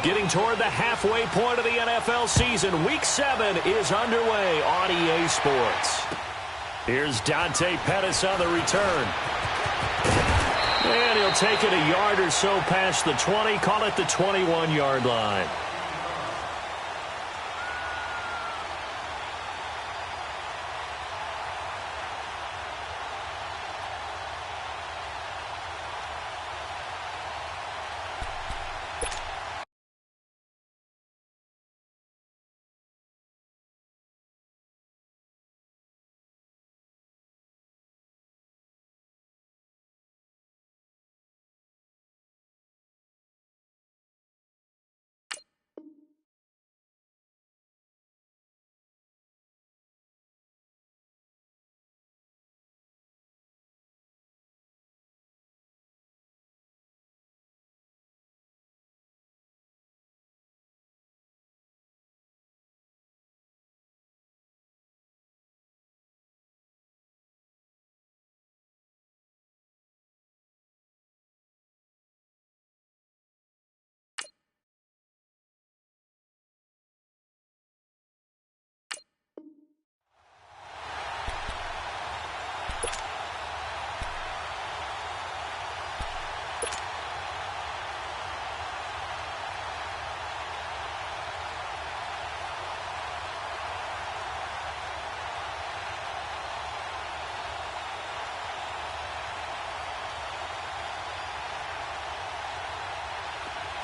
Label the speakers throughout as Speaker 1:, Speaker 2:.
Speaker 1: Getting toward the halfway point of the NFL season. Week 7 is underway on EA Sports. Here's Dante Pettis on the return. And he'll take it a yard or so past the 20, call it the 21-yard line.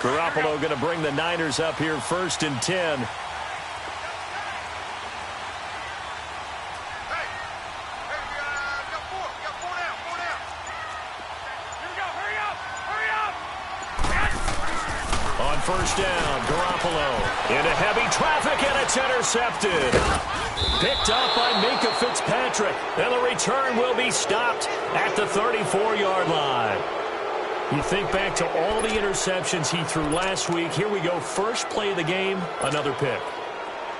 Speaker 1: Garoppolo going to bring the Niners up here 1st and 10. On 1st down, Garoppolo into heavy traffic, and it's intercepted. Picked up by Minka Fitzpatrick, and the return will be stopped at the 34-yard line. You think back to all the interceptions he threw last week. Here we go. First play of the game, another pick.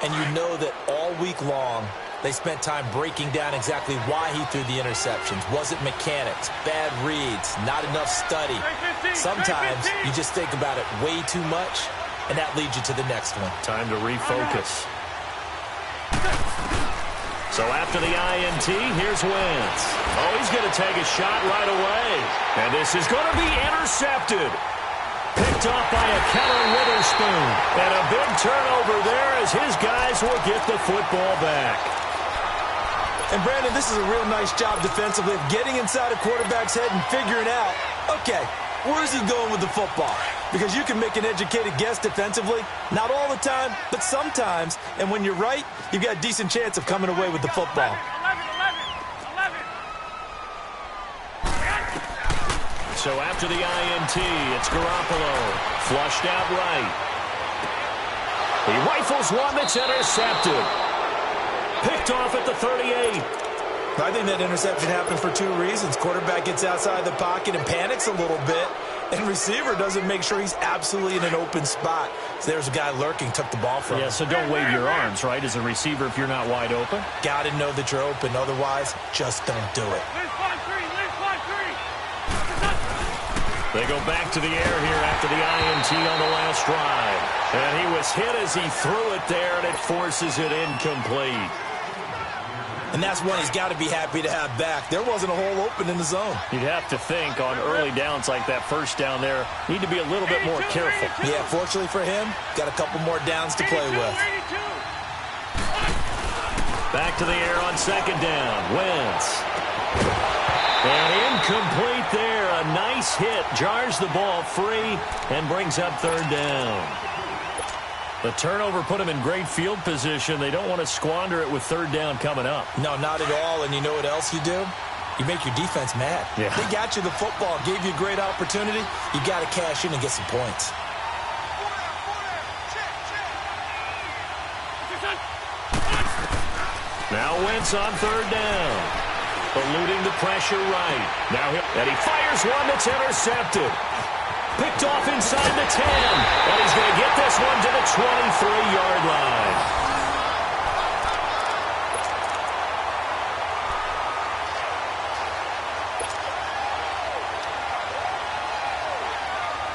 Speaker 2: And you know that all week long, they spent time breaking down exactly why he threw the interceptions. Was it mechanics, bad reads, not enough study? Sometimes you just think about it way too much, and that leads you to the next one.
Speaker 1: Time to refocus. So after the INT, here's Wentz. Oh, he's going to take a shot right away. And this is going to be intercepted. Picked off by a Keller Witherspoon. And a big turnover there as his guys will get the football back.
Speaker 2: And, Brandon, this is a real nice job defensively of getting inside a quarterback's head and figuring out, okay, where's he going with the football? Because you can make an educated guess defensively. Not all the time, but sometimes. And when you're right, you've got a decent chance of coming away with the football.
Speaker 1: So after the INT, it's Garoppolo. Flushed out right. He rifles one that's intercepted. Picked off at the 38.
Speaker 2: I think that interception happened for 2 reasons. Quarterback gets outside the pocket and panics a little bit. And receiver doesn't make sure he's absolutely in an open spot. So there's a guy lurking, took the ball from him.
Speaker 1: Yeah, so don't wave your arms, right, as a receiver if you're not wide open.
Speaker 2: Got to know that you're open. Otherwise, just don't do it.
Speaker 1: They go back to the air here after the INT on the last drive. And he was hit as he threw it there, and it forces it incomplete.
Speaker 2: And that's one he's got to be happy to have back. There wasn't a hole open in the zone.
Speaker 1: You'd have to think on early downs like that first down there, need to be a little bit more careful.
Speaker 2: Yeah, fortunately for him, got a couple more downs to play with.
Speaker 1: Back to the air on 2nd down. Wentz. And incomplete there. A nice hit. Jars the ball free and brings up 3rd down. The turnover put him in great field position. They don't want to squander it with 3rd down coming up.
Speaker 2: No, not at all. And you know what else you do? You make your defense mad.
Speaker 1: Yeah.
Speaker 2: They got you the football, gave you a great opportunity. You got to cash in and get some points.
Speaker 1: Now Wentz on 3rd down. Eluding the pressure right. Now and he fires one that's intercepted. Picked off inside the 10. And he's going to get this one to the 23-yard line.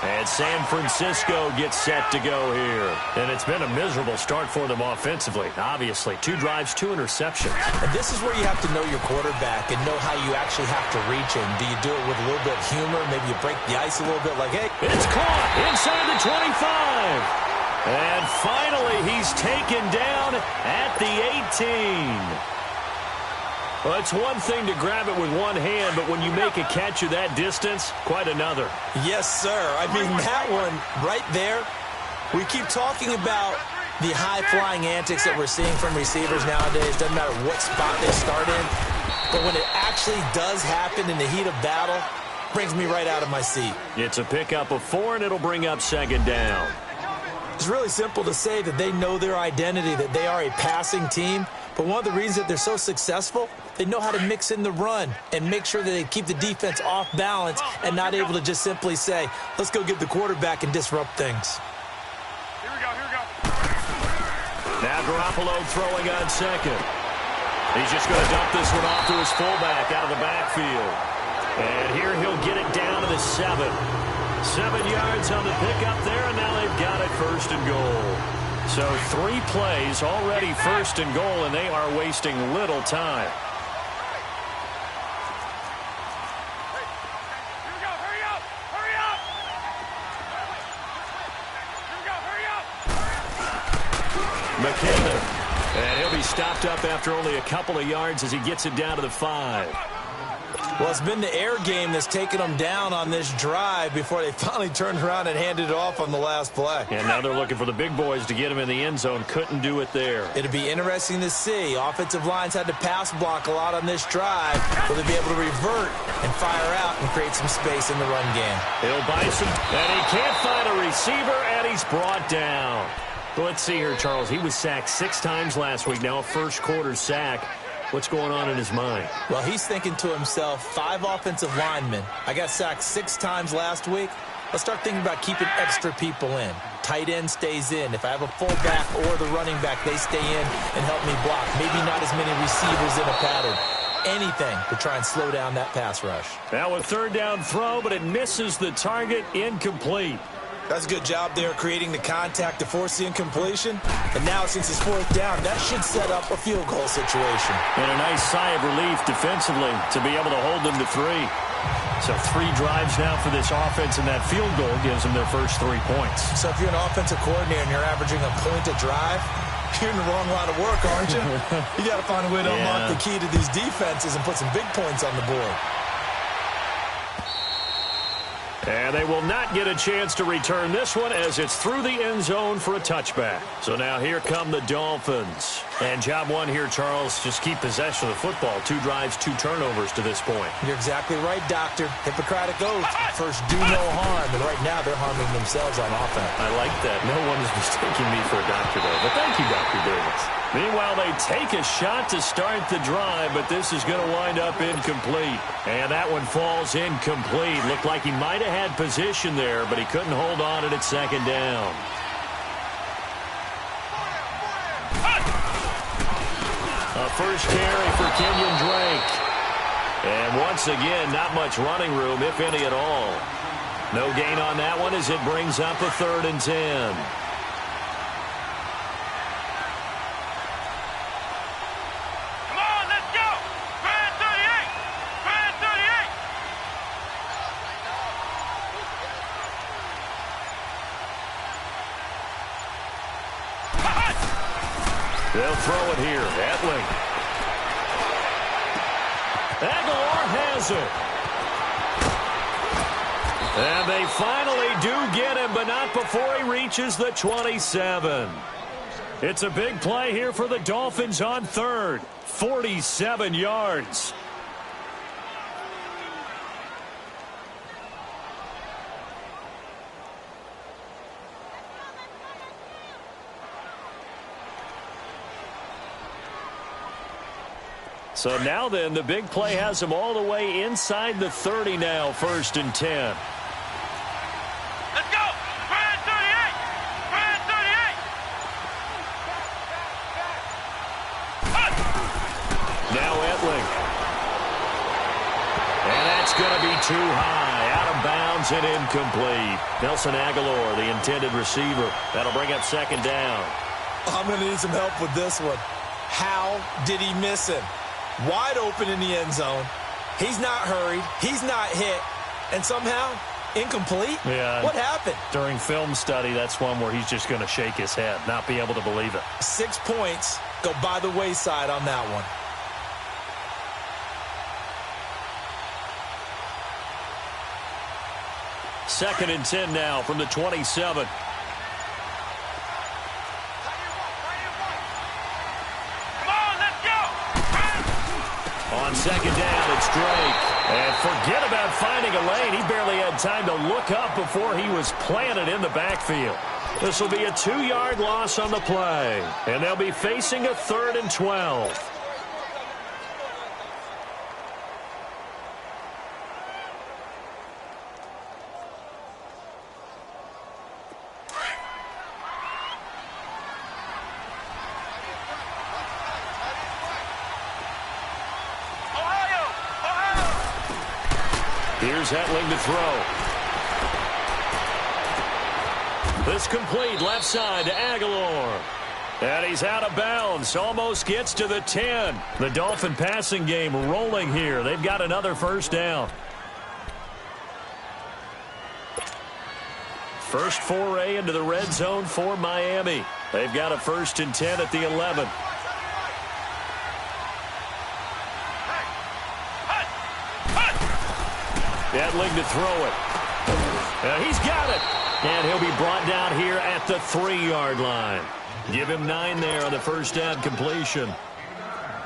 Speaker 1: And San Francisco gets set to go here. And it's been a miserable start for them offensively. Obviously, 2 drives, 2 interceptions.
Speaker 2: And this is where you have to know your quarterback and know how you actually have to reach him. Do you do it with a little bit of humor? Maybe you break the ice a little bit like, hey.
Speaker 1: It's caught inside the 25. And finally, he's taken down at the 18. Well, it's one thing to grab it with one hand, but when you make a catch of that distance, quite another.
Speaker 2: Yes, sir. I mean, that one right there, we keep talking about the high-flying antics that we're seeing from receivers nowadays. Doesn't matter what spot they start in. But when it actually does happen in the heat of battle, brings me right out of my seat.
Speaker 1: It's a pickup of 4, and it'll bring up second down.
Speaker 2: It's really simple to say that they know their identity, that they are a passing team. But one of the reasons that they're so successful, they know how to mix in the run and make sure that they keep the defense off balance and not able to just simply say, let's go get the quarterback and disrupt things.
Speaker 3: Here we go.
Speaker 1: Now Garoppolo throwing on second. He's just going to dump this one off to his fullback out of the backfield. And here he'll get it down to the 7. 7 yards on the pickup there, and now they've got it first and goal. So 3 plays already first and goal, and they are wasting little time. McKinnon, and he'll be stopped up after only a couple of yards as he gets it down to the 5.
Speaker 2: Well, it's been the air game that's taken them down on this drive before they finally turned around and handed it off on the last play.
Speaker 1: And now they're looking for the big boys to get him in the end zone. Couldn't do it there.
Speaker 2: It'll be interesting to see. Offensive lines had to pass block a lot on this drive. Will they be able to revert and fire out and create some space in the run game?
Speaker 1: He'll Bison, and he can't find a receiver, and he's brought down. Well, let's see here, Charles. He was sacked 6 times last week. Now a first-quarter sack. What's going on in his mind?
Speaker 2: Well, he's thinking to himself, 5 offensive linemen. I got sacked 6 times last week. Let's start thinking about keeping extra people in. Tight end stays in. If I have a fullback or the running back, they stay in and help me block. Maybe not as many receivers in a pattern. Anything to try and slow down that pass rush.
Speaker 1: Now a third down throw, but it misses the target. Incomplete.
Speaker 2: That's a good job there creating the contact to force the incompletion. And now since it's 4th down, that should set up a field goal situation.
Speaker 1: And a nice sigh of relief defensively to be able to hold them to 3. So 3 drives now for this offense, and that field goal gives them their first 3 points.
Speaker 2: So if you're an offensive coordinator and you're averaging a point a drive, you're in the wrong line of work, aren't you? You got to find a way to unlock the key to these defenses and put some big points on the board.
Speaker 1: And they will not get a chance to return this one as it's through the end zone for a touchback. So now here come the Dolphins. And job one here, Charles, just keep possession of the football. 2 drives, 2 turnovers to this point.
Speaker 2: You're exactly right, Doctor. Hippocratic oath. First, do no harm. And right now, they're harming themselves on offense.
Speaker 1: I like that. No one is mistaking me for a doctor, though. But thank you, Dr. Davis. Meanwhile, they take a shot to start the drive, but this is going to wind up incomplete. And that one falls incomplete. Looked like he might have had position there, but he couldn't hold on at second down. A first carry for Kenyon Drake. And once again, not much running room, if any at all. No gain on that one as it brings up a 3rd and 10. They'll throw it here. Etling. Aguilar has it. And they finally do get him, but not before he reaches the 27. It's a big play here for the Dolphins on 3rd. 47 yards. So now then, the big play has him all the way inside the 30 now, 1st and 10.
Speaker 3: Let's go! 38! 38!
Speaker 1: Now Etling. And that's going to be too high. Out of bounds and incomplete. Nelson Aguilar, the intended receiver. That'll bring up second down.
Speaker 2: I'm going to need some help with this one. How did he miss him? Wide open in the end zone. He's not hurried. He's not hit. And somehow, incomplete?
Speaker 1: Yeah.
Speaker 2: What happened?
Speaker 1: During film study, that's one where he's just going to shake his head, not be able to believe it.
Speaker 2: 6 points go by the wayside on that one.
Speaker 1: Second and 10 now from the 27. On second down, it's Drake. And forget about finding a lane. He barely had time to look up before he was planted in the backfield. This will be a 2-yard loss on the play. And they'll be facing a 3rd and 12. Here's Hetling to throw. This complete left side to Aguilar. And he's out of bounds. Almost gets to the 10. The Dolphin passing game rolling here. They've got another first down. First foray into the red zone for Miami. They've got a 1st and 10 at the 11. Hetling to throw it. He's got it. And he'll be brought down here at the 3-yard line. Give him 9 there on the first down completion.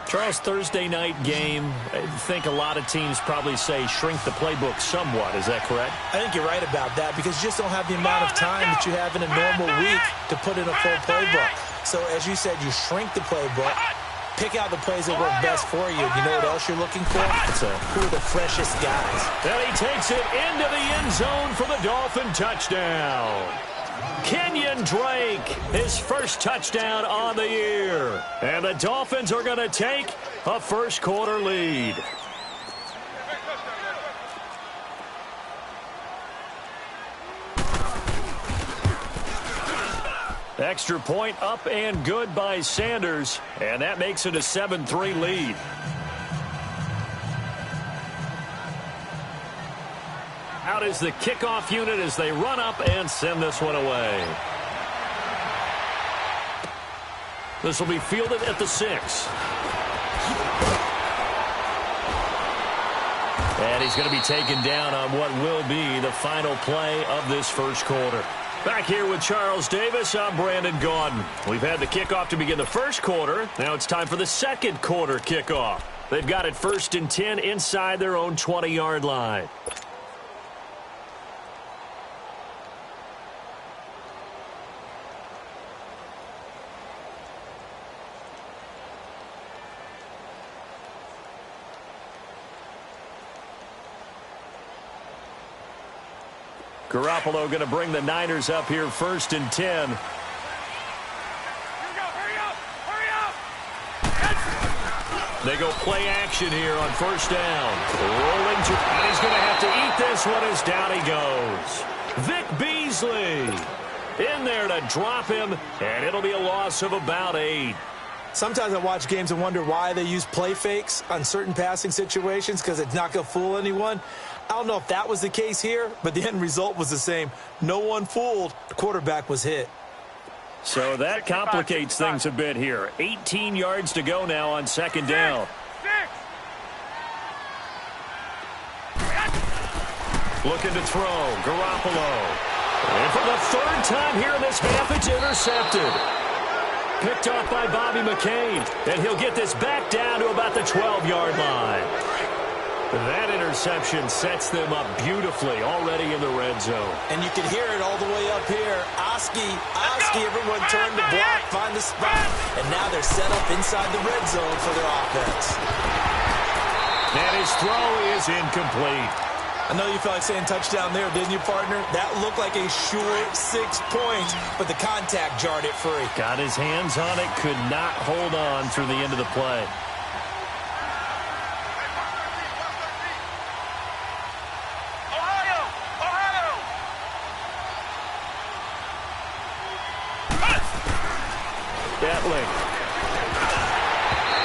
Speaker 1: Charles, Thursday night game, I think a lot of teams probably say shrink the playbook somewhat. Is that correct?
Speaker 2: I think you're right about that because you just don't have the amount of time that you have in a normal week to put in a full playbook. So as you said, you shrink the playbook. Pick out the plays that work best for you. You know what else you're looking for? Who are the freshest guys?
Speaker 1: And he takes it into the end zone for the Dolphin touchdown. Kenyon Drake, his first touchdown on the year. And the Dolphins are going to take a first-quarter lead. Extra point up and good by Sanders, and that makes it a 7-3 lead. Out is the kickoff unit as they run up and send this one away. This will be fielded at the 6. And he's going to be taken down on what will be the final play of this first quarter. Back here with Charles Davis, I'm Brandon Gaudin. We've had the kickoff to begin the first quarter. Now it's time for the second quarter kickoff. They've got it 1st and 10 inside their own 20-yard line. Garoppolo going to bring the Niners up here 1st and 10. They go play action here on first down. Rolling to, and he's going to have to eat this one as down he goes. Vic Beasley in there to drop him, and it'll be a loss of about 8.
Speaker 2: Sometimes I watch games and wonder why they use play fakes on certain passing situations because it's not going to fool anyone. I don't know if that was the case here, but the end result was the same. No one fooled. The quarterback was hit.
Speaker 1: So that complicates things a bit here. 18 yards to go now on second down. Looking to throw. Garoppolo. And for the 3rd time here in this half, it's intercepted. Picked off by Bobby McCain. And he'll get this back down to about the 12-yard line. That interception sets them up beautifully already in the red zone.
Speaker 2: And you can hear it all the way up here. Oski, everyone turned to block, find the spot. And now they're set up inside the red zone for their offense.
Speaker 1: And his throw is incomplete.
Speaker 2: I know you felt like saying touchdown there, didn't you, partner? That looked like a short 6 points, but the contact jarred it free.
Speaker 1: Got his hands on it, could not hold on through the end of the play. Etling.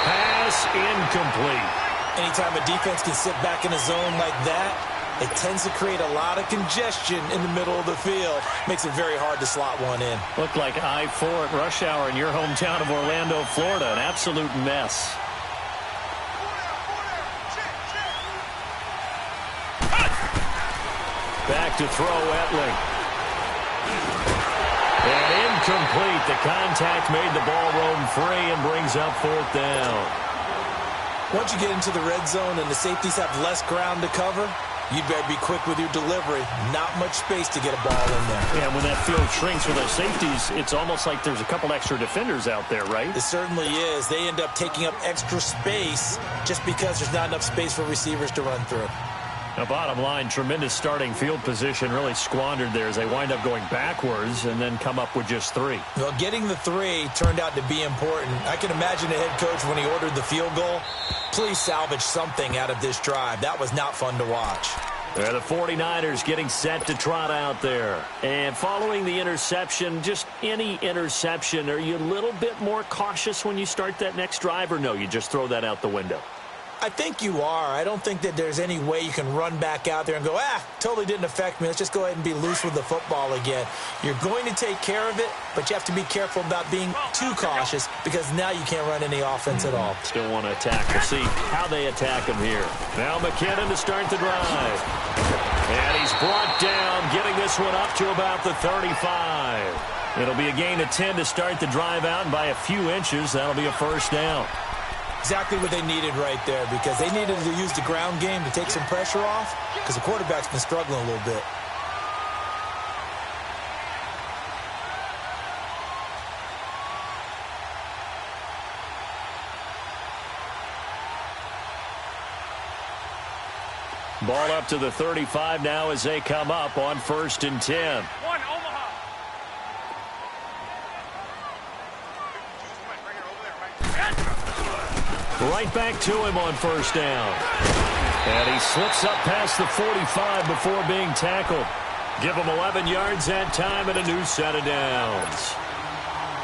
Speaker 1: Pass incomplete.
Speaker 2: Anytime a defense can sit back in a zone like that, it tends to create a lot of congestion in the middle of the field. Makes it very hard to slot one in.
Speaker 1: Looked like I-4 at rush hour in your hometown of Orlando, Florida. An absolute mess. Back to throw, Etling. And incomplete. The contact made the ball roam free and brings up 4th down.
Speaker 2: Once you get into the red zone and the safeties have less ground to cover, you'd better be quick with your delivery. Not much space to get a ball in there.
Speaker 1: Yeah, when that field shrinks for those safeties, it's almost like there's a couple extra defenders out there, right?
Speaker 2: It certainly is. They end up taking up extra space just because there's not enough space for receivers to run through.
Speaker 1: Now, bottom line, tremendous starting field position really squandered there as they wind up going backwards and then come up with just 3.
Speaker 2: Well, getting the 3 turned out to be important. I can imagine the head coach when he ordered the field goal. Please salvage something out of this drive. That was not fun to watch.
Speaker 1: The 49ers getting set to trot out there. And following the interception, just any interception, are you a little bit more cautious when you start that next drive, or no, you just throw that out the window?
Speaker 2: I think you are. I don't think that there's any way you can run back out there and go, totally didn't affect me. Let's just go ahead and be loose with the football again. You're going to take care of it, but you have to be careful about being too cautious because now you can't run any offense at all.
Speaker 1: Still want to attack. We'll see how they attack him here. Now McKinnon to start the drive. And he's brought down, getting this one up to about the 35. It'll be a gain of 10 to start the drive out, and by a few inches, that'll be a 1st down.
Speaker 2: Exactly what they needed right there because they needed to use the ground game to take some pressure off because the quarterback's been struggling a little bit.
Speaker 1: Ball up to the 35 now as they come up on 1st and 10.
Speaker 3: One, Omaha.
Speaker 1: Right back to him on 1st down. And he slips up past the 45 before being tackled. Give him 11 yards that time and a new set of downs.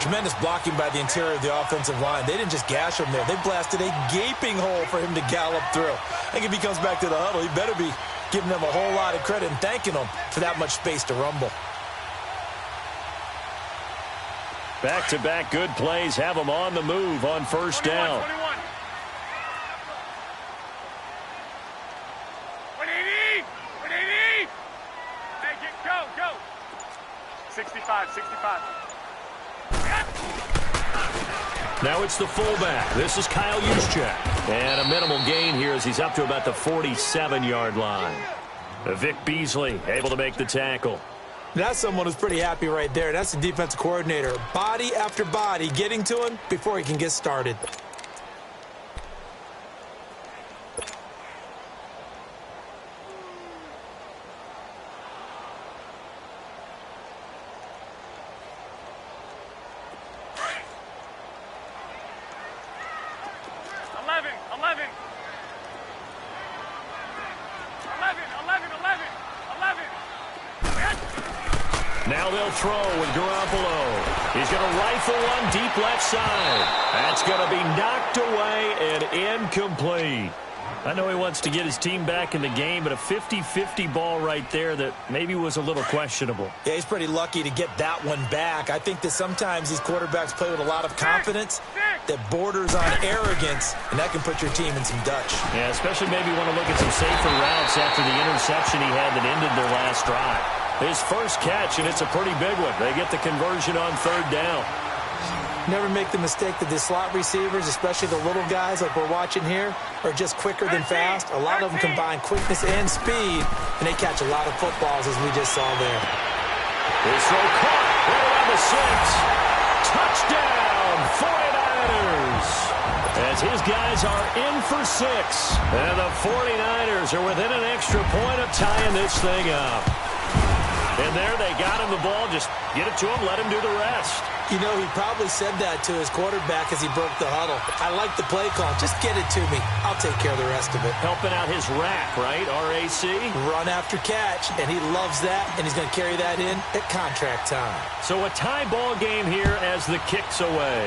Speaker 2: Tremendous blocking by the interior of the offensive line. They didn't just gash him there. They blasted a gaping hole for him to gallop through. I think if he comes back to the huddle, he better be giving them a whole lot of credit and thanking them for that much space to rumble.
Speaker 1: Back-to-back good plays have him on the move on 1st down.
Speaker 3: 21. 180. 180. Hey, go. 65.
Speaker 1: Now it's the fullback. This is Kyle Juszczyk. And a minimal gain here as he's up to about the 47-yard line. Vic Beasley able to make the tackle.
Speaker 2: That's someone who's pretty happy right there. That's the defensive coordinator. Body after body getting to him before he can get started.
Speaker 1: Now they'll throw with Garoppolo. He's going to rifle one deep left side. That's going to be knocked away and incomplete. I know he wants to get his team back in the game, but a 50-50 ball right there that maybe was a little questionable.
Speaker 2: Yeah, he's pretty lucky to get that one back. I think that sometimes these quarterbacks play with a lot of confidence that borders on arrogance, and that can put your team in some Dutch.
Speaker 1: Yeah, especially maybe want to look at some safer routes after the interception he had that ended their last drive. His first catch, and it's a pretty big one. They get the conversion on 3rd down.
Speaker 2: Never make the mistake that the slot receivers, especially the little guys like we're watching here, are just quicker than fast. A lot of them combine quickness and speed, and they catch a lot of footballs, as we just saw there.
Speaker 1: His throw caught right around the 6. Touchdown, 49ers. As his guys are in for 6. And the 49ers are within an extra point of tying this thing up. And there they got him the ball. Just get it to him, let him do the rest.
Speaker 2: You know, he probably said that to his quarterback as he broke the huddle. I like the play call. Just get it to me. I'll take care of the rest of it.
Speaker 1: Helping out his rack, right? RAC?
Speaker 2: Run after catch, and he loves that, and he's going to carry that in at contract time.
Speaker 1: So a tie ball game here as the kick's away.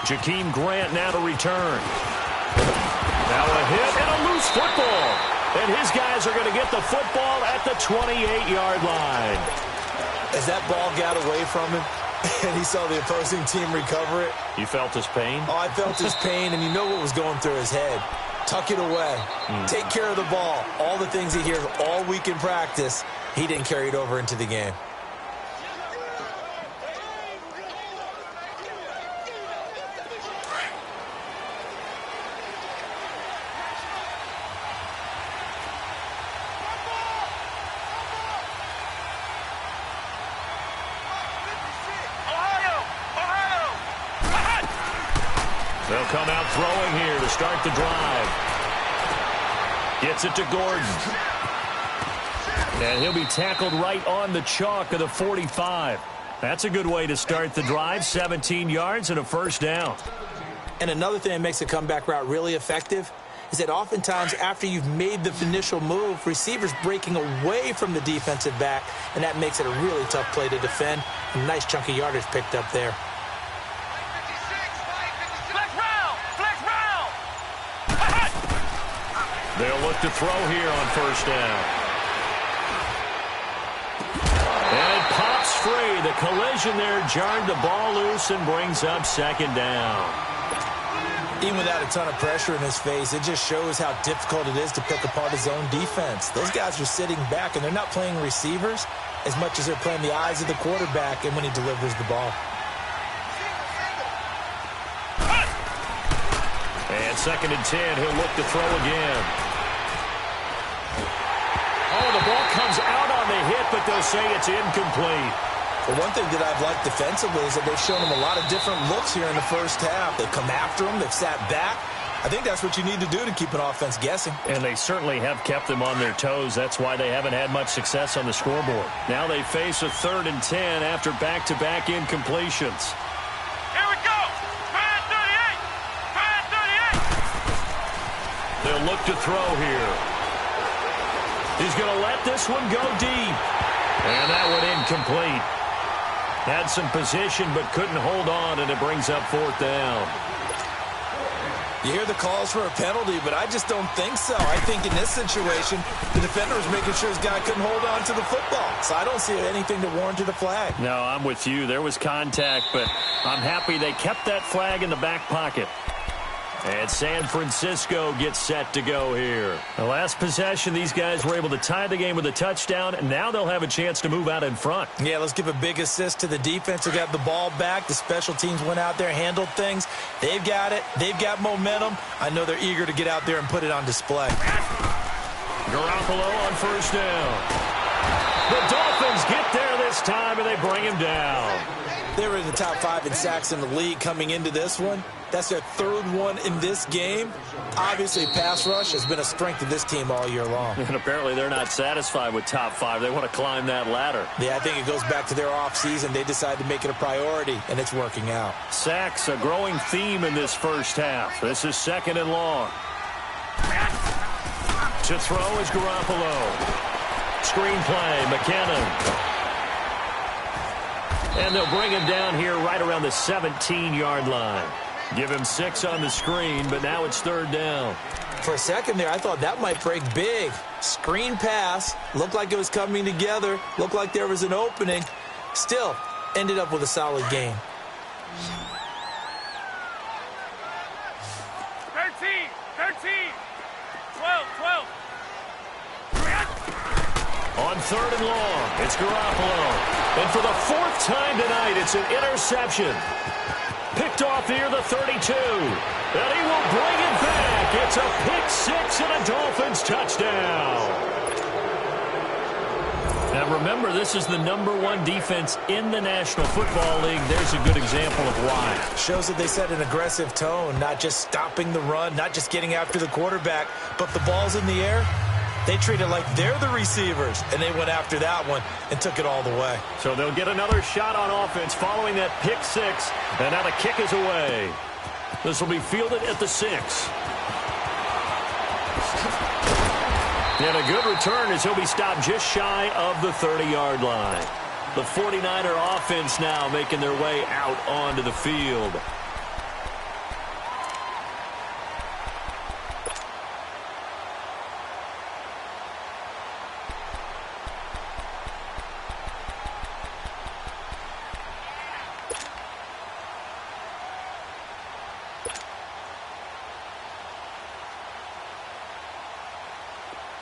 Speaker 1: Jakeem Grant now to return. Now a hit and a loose football. And his guys are going to get the football at the 28-yard line.
Speaker 2: As that ball got away from him and he saw the opposing team recover it.
Speaker 1: You felt his pain?
Speaker 2: Oh, I felt his pain, and you know what was going through his head. Tuck it away. Take care of the ball. All the things he hears all week in practice, he didn't carry it over into the game.
Speaker 1: They'll come out throwing here to start the drive. Gets it to Gordon. And he'll be tackled right on the chalk of the 45. That's a good way to start the drive. 17 yards and a first down.
Speaker 2: And another thing that makes a comeback route really effective is that oftentimes after you've made the initial move, receivers breaking away from the defensive back, and that makes it a really tough play to defend. A nice chunk of yardage picked up there.
Speaker 1: They'll look to throw here on first down. And it pops free. The collision there jarred the ball loose and brings up second down.
Speaker 2: Even without a ton of pressure in his face, it just shows how difficult it is to pick apart his own defense. Those guys are sitting back, and they're not playing receivers as much as they're playing the eyes of the quarterback and when he delivers the ball.
Speaker 1: And second and 10, he'll look to throw again. Oh, the ball comes out on the hit, but they'll say it's incomplete.
Speaker 2: Well, one thing that I've liked defensively is that they've shown him a lot of different looks here in the first half. They've come after him. They've sat back. I think that's what you need to do to keep an offense guessing.
Speaker 1: And they certainly have kept them on their toes. That's why they haven't had much success on the scoreboard. Now they face a 3rd and 10 after back-to-back incompletions.
Speaker 3: Here we go. Try 38.
Speaker 1: They'll look to throw here. He's going to let this one go deep. And that one incomplete. Had some position but couldn't hold on, and it brings up 4th down.
Speaker 2: You hear the calls for a penalty, but I just don't think so. I think in this situation, the defender was making sure his guy couldn't hold on to the football. So I don't see anything to warrant a flag.
Speaker 1: No, I'm with you. There was contact, but I'm happy they kept that flag in the back pocket. And San Francisco gets set to go here. The last possession, these guys were able to tie the game with a touchdown, and now they'll have a chance to move out in front.
Speaker 2: Yeah, let's give a big assist to the defense who got the ball back. The special teams went out there, handled things. They've got it. They've got momentum. I know they're eager to get out there and put it on display.
Speaker 1: Garoppolo on first down. The Dolphins get there this time, and they bring him down.
Speaker 2: They were in the top 5 in sacks in the league coming into this one. That's their 3rd one in this game. Obviously, pass rush has been a strength of this team all year long.
Speaker 1: And apparently they're not satisfied with top 5. They want to climb that ladder.
Speaker 2: Yeah, I think it goes back to their offseason. They decided to make it a priority, and it's working out.
Speaker 1: Sacks, a growing theme in this first half. This is 2nd and long. To throw is Garoppolo. Screen play, McKinnon. And they'll bring him down here right around the 17-yard line. Give him 6 on the screen, but now it's 3rd down.
Speaker 2: For a second there, I thought that might break big. Screen pass. Looked like it was coming together. Looked like there was an opening. Still, ended up with a solid game.
Speaker 3: 13. 12.
Speaker 1: On 3rd and long, it's Garoppolo. And for the 4th time tonight, it's an interception. Picked off near the 32. And he will bring it back. It's a pick 6 and a Dolphins touchdown. Now remember, this is the #1 defense in the National Football League. There's a good example of why.
Speaker 2: Shows that they set an aggressive tone, not just stopping the run, not just getting after the quarterback, but the ball's in the air. They treat it like they're the receivers, and they went after that one and took it all the way.
Speaker 1: So they'll get another shot on offense following that pick six, and now the kick is away. This will be fielded at the 6. And a good return as he'll be stopped just shy of the 30-yard line. The 49er offense now making their way out onto the field.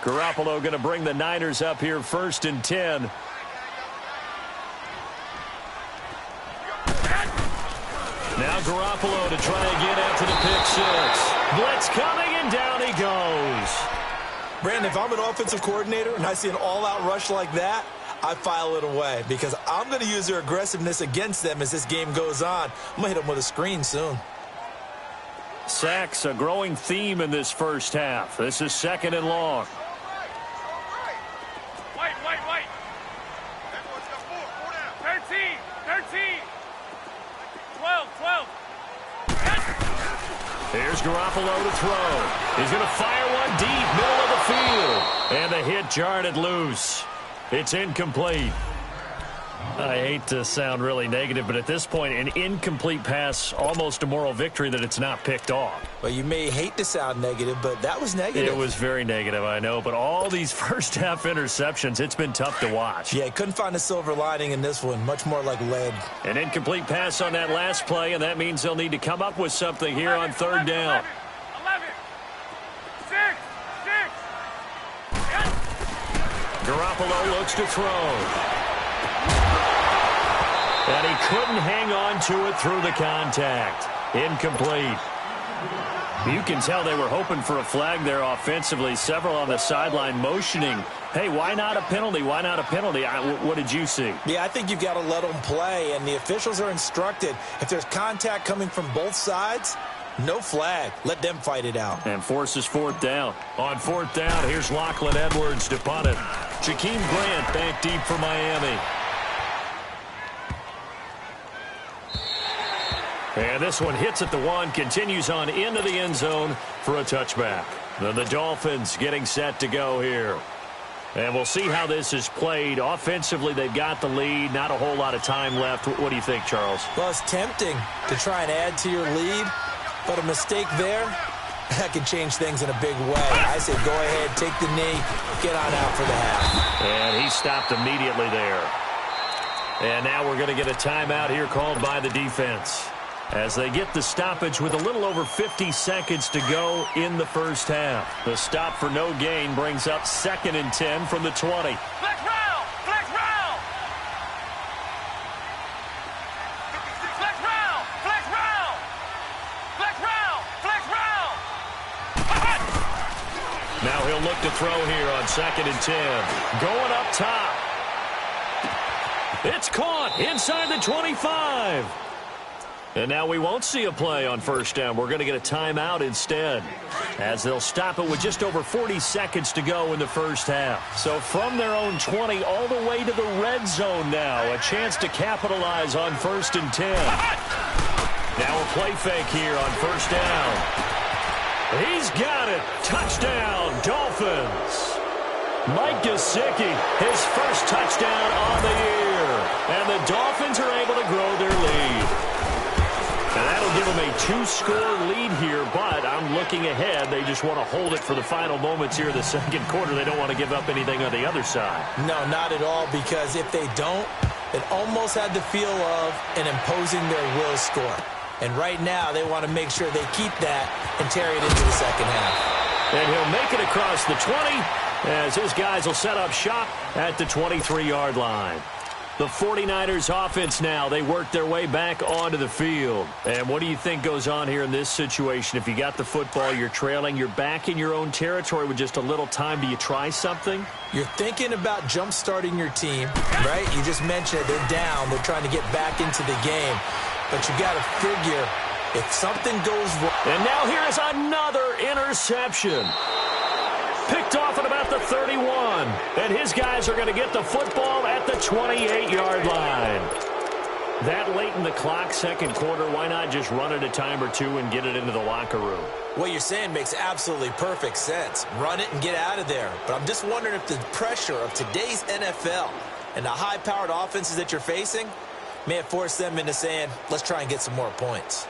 Speaker 1: Garoppolo going to bring the Niners up here 1st and 10. Now Garoppolo to try again after the pick six. Blitz coming, and down he goes.
Speaker 2: Brandon, if I'm an offensive coordinator and I see an all-out rush like that, I file it away because I'm going to use their aggressiveness against them as this game goes on. I'm going to hit them with a screen soon.
Speaker 1: Sacks, a growing theme in this first half. This is 2nd and long.
Speaker 3: Wait. 13. 12.
Speaker 1: Here's Garoppolo to throw. He's going to fire one deep, middle of the field. And the hit jarred it loose. It's incomplete. I hate to sound really negative, but at this point, an incomplete pass, almost a moral victory that it's not picked off.
Speaker 2: Well, you may hate to sound negative, but that was negative.
Speaker 1: It was very negative, I know, but all these first-half interceptions, it's been tough to watch.
Speaker 2: Yeah, couldn't find a silver lining in this one, much more like lead.
Speaker 1: An incomplete pass on that last play, and that means they'll need to come up with something here on 3rd down.
Speaker 3: 11. 6.
Speaker 1: Garoppolo looks to throw. And he couldn't hang on to it through the contact. Incomplete. You can tell they were hoping for a flag there offensively. Several on the sideline motioning, hey, why not a penalty? Why not a penalty? What did you see?
Speaker 2: Yeah, I think you've got to let them play, and the officials are instructed. If there's contact coming from both sides, no flag. Let them fight it out.
Speaker 1: And forces 4th down. On 4th down, here's Lachlan Edwards to punt it. Jakeem Grant back deep for Miami. And this one hits at the 1, continues on into the end zone for a touchback. Then the Dolphins getting set to go here. And we'll see how this is played. Offensively, they've got the lead. Not a whole lot of time left. What do you think, Charles?
Speaker 2: Well, it's tempting to try and add to your lead, but a mistake there, that can change things in a big way. I say go ahead, take the knee, get on out for the half.
Speaker 1: And he stopped immediately there. And now we're going to get a timeout here called by the defense, as they get the stoppage with a little over 50 seconds to go in the first half. The stop for no gain brings up 2nd and 10 from the 20.
Speaker 3: Flex round.
Speaker 1: Now he'll look to throw here on 2nd and 10. Going up top. It's caught inside the 25. And now we won't see a play on 1st down. We're going to get a timeout instead, as they'll stop it with just over 40 seconds to go in the first half. So from their own 20 all the way to the red zone now, a chance to capitalize on 1st and 10. Now a play fake here on 1st down. He's got it. Touchdown, Dolphins. Mike Gesicki, his first touchdown on the year. And the Dolphins are able to grow their lead. And that'll give them a 2-score lead here, but I'm looking ahead. They just want to hold it for the final moments here in the 2nd quarter. They don't want to give up anything on the other side.
Speaker 2: No, not at all, because if they don't, it almost had the feel of an imposing their will score. And right now, they want to make sure they keep that and carry it into the 2nd half.
Speaker 1: And he'll make it across the 20 as his guys will set up shop at the 23-yard line. The 49ers offense now, they work their way back onto the field. And what do you think goes on here in this situation? If you got the football, you're trailing, you're back in your own territory with just a little time. Do you try something?
Speaker 2: You're thinking about jump-starting your team, right? You just mentioned it. They're down. They're trying to get back into the game. But you got to figure if something goes wrong.
Speaker 1: And now here is another interception. Picked off at about the 31. And his guys are going to get the football at the 28-yard line. That late in the clock, second quarter, why not just run it a time or two and get it into the locker room?
Speaker 2: What you're saying makes absolutely perfect sense. Run it and get out of there. But I'm just wondering if the pressure of today's NFL and the high-powered offenses that you're facing may have forced them into saying, let's try and get some more points.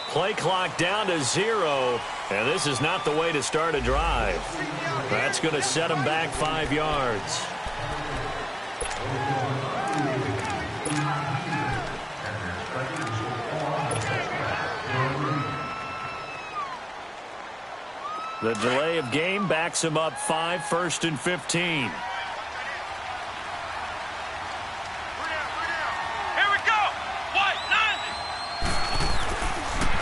Speaker 1: Play clock down to 0, and this is not the way to start a drive. That's going to set them back 5 yards. The delay of game backs him up 5, 1st and 15.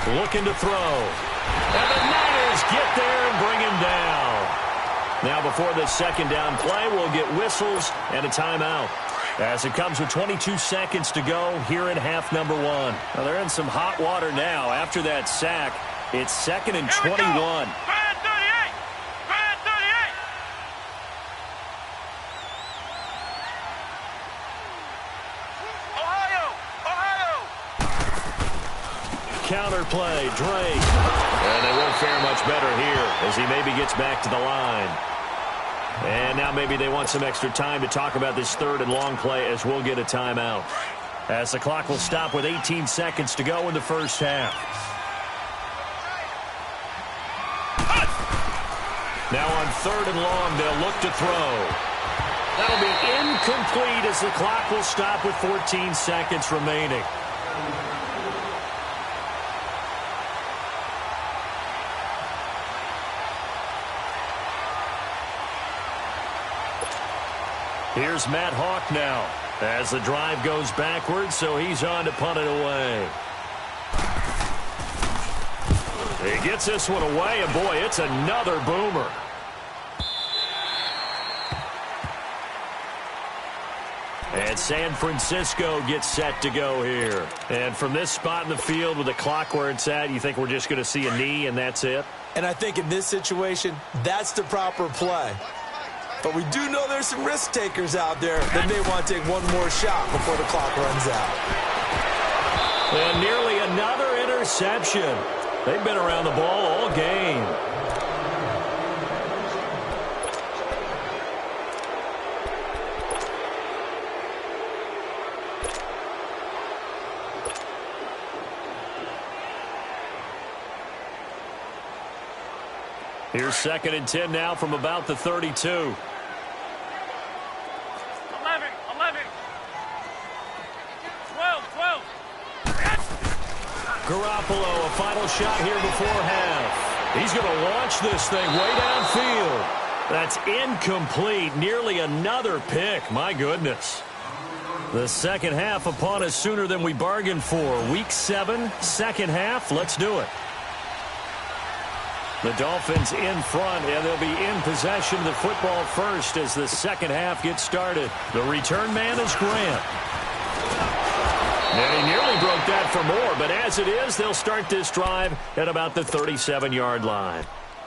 Speaker 1: Looking to throw. And the Niners get there and bring him down. Now before this second down play, we'll get whistles and a timeout. As it comes with 22 seconds to go here in half number 1. Well, they're in some hot water now. After that sack, it's 2nd and 21. Counter play, Drake. And they won't fare much better here as he maybe gets back to the line. And now maybe they want some extra time to talk about this 3rd and long play as we'll get a timeout. As the clock will stop with 18 seconds to go in the first half. Now on 3rd and long, they'll look to throw. That'll be incomplete as the clock will stop with 14 seconds remaining. Here's Matt Hawk now as the drive goes backwards, so he's on to punt it away. He gets this one away, and boy, it's another boomer. And San Francisco gets set to go here. And from this spot in the field with the clock where it's at, you think we're just going to see a knee and that's it?
Speaker 2: And I think in this situation, that's the proper play. But we do know there's some risk takers out there that may want to take one more shot before the clock runs out.
Speaker 1: And nearly another interception. They've been around the ball all game. Here's 2nd and 10 now from about the 32.
Speaker 3: 11.
Speaker 1: Garoppolo, a final shot here before half. He's going to launch this thing way downfield. That's incomplete. Nearly another pick. My goodness. The second half upon us sooner than we bargained for. Week 7, second half. Let's do it. The Dolphins in front, and they'll be in possession of the football first as the second half gets started. The return man is Grant. And he nearly broke that for more, but as it is, they'll start this drive at about the 37-yard line.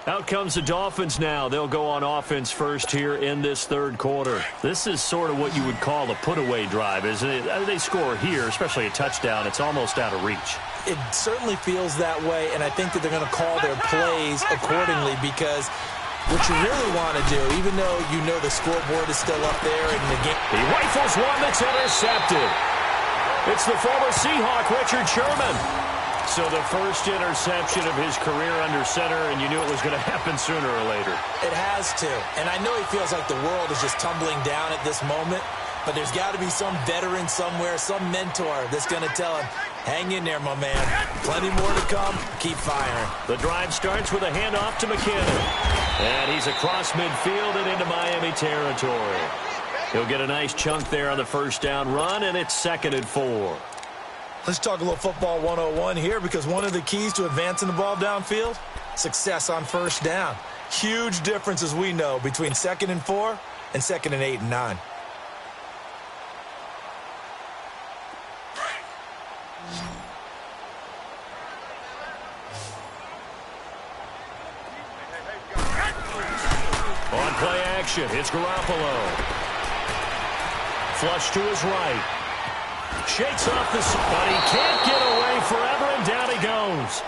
Speaker 1: Out comes the Dolphins now. They'll go on offense first here in this third quarter. This is sort of what you would call a put-away drive, isn't it? They score here, especially a touchdown. It's almost out of reach.
Speaker 2: It certainly feels that way, and I think that they're going to call their plays accordingly because what you really want to do, even though you know the scoreboard is still up there in the game.
Speaker 1: He rifles one that's intercepted. It's the former Seahawk, Richard Sherman. So the first interception of his career under center, and you knew it was going to happen sooner or later.
Speaker 2: It has to. And I know he feels like the world is just tumbling down at this moment, but there's got to be some veteran somewhere, some mentor that's going to tell him, hang in there, my man. Plenty more to come. Keep firing.
Speaker 1: The drive starts with a handoff to McKinnon. And he's across midfield and into Miami territory. He'll get a nice chunk there on the first down run, and it's 2nd and 4.
Speaker 2: Let's talk a little football 101 here, because one of the keys to advancing the ball downfield, success on first down. Huge difference, as we know, between 2nd and 4 and 2nd and 8 and 9.
Speaker 1: On play action, it's Garoppolo. Flush to his right. Shakes off the... but he can't get away forever, and down he goes.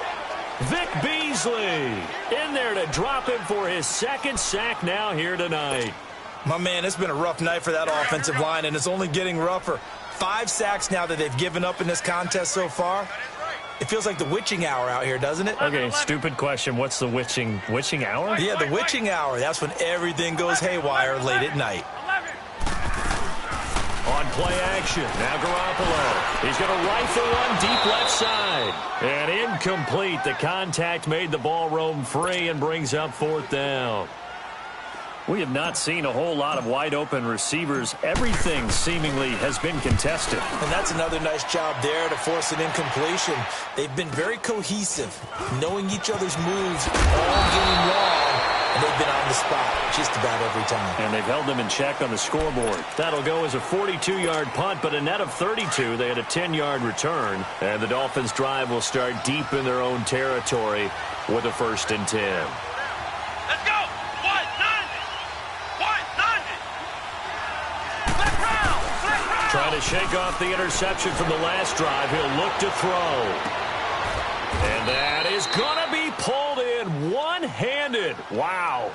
Speaker 1: Vic Beasley in there to drop him for his 2nd sack now here tonight.
Speaker 2: My man, it's been a rough night for that offensive line, and it's only getting rougher. 5 sacks now that they've given up in this contest so far. It feels like the witching hour out here, doesn't it?
Speaker 1: Okay, stupid question. What's the witching hour?
Speaker 2: Yeah, the witching hour. That's when everything goes haywire late at night.
Speaker 1: On play action, now Garoppolo. He's going to rifle one deep left side. And incomplete. The contact made the ball roam free and brings up 4th down. We have not seen a whole lot of wide-open receivers. Everything seemingly has been contested.
Speaker 2: And that's another nice job there to force an incompletion. They've been very cohesive, knowing each other's moves all game long, and they've been on the spot just about every time.
Speaker 1: And they've held them in check on the scoreboard. That'll go as a 42-yard punt, but a net of 32. They had a 10-yard return, and the Dolphins' drive will start deep in their own territory with a 1st and 10.
Speaker 3: Let's go!
Speaker 1: Trying to shake off the interception from the last drive. He'll look to throw. And that is going to be pulled in one-handed. Wow.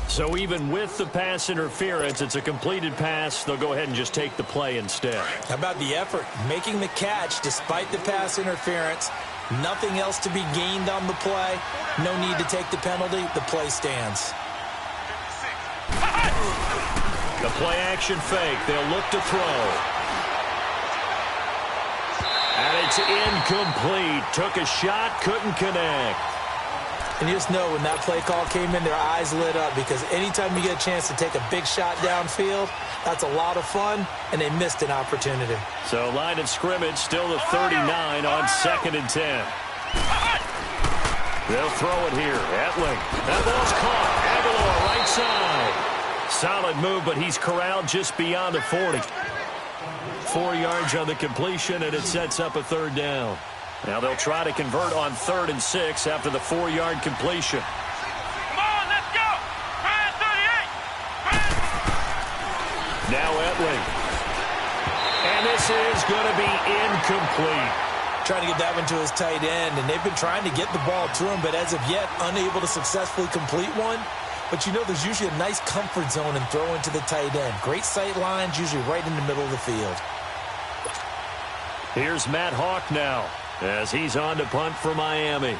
Speaker 1: So even with the pass interference, it's a completed pass. They'll go ahead and just take the play instead.
Speaker 2: How about the effort? Making the catch despite the pass interference. Nothing else to be gained on the play. No need to take the penalty. The play stands.
Speaker 1: The play-action fake. They'll look to throw. And it's incomplete. Took a shot, couldn't connect.
Speaker 2: And you just know when that play call came in, their eyes lit up, because anytime you get a chance to take a big shot downfield, that's a lot of fun, and they missed an opportunity.
Speaker 1: So line of scrimmage still the 39 on 2nd and 10. They'll throw it here. Etling. That ball's caught. Aguilar right side. Solid move, but he's corralled just beyond the 40. 4 yards on the completion, and it sets up a 3rd down. Now they'll try to convert on 3rd and 6 after the 4-yard completion.
Speaker 3: Come on, let's go! 38!
Speaker 1: Now Etling. And this is going to be incomplete.
Speaker 2: Trying to get that one to his tight end, and they've been trying to get the ball to him, but as of yet, unable to successfully complete one. But you know, there's usually a nice comfort zone in throwing to the tight end. Great sight lines, usually right in the middle of the field.
Speaker 1: Here's Matt Hawk now, as he's on to punt for Miami.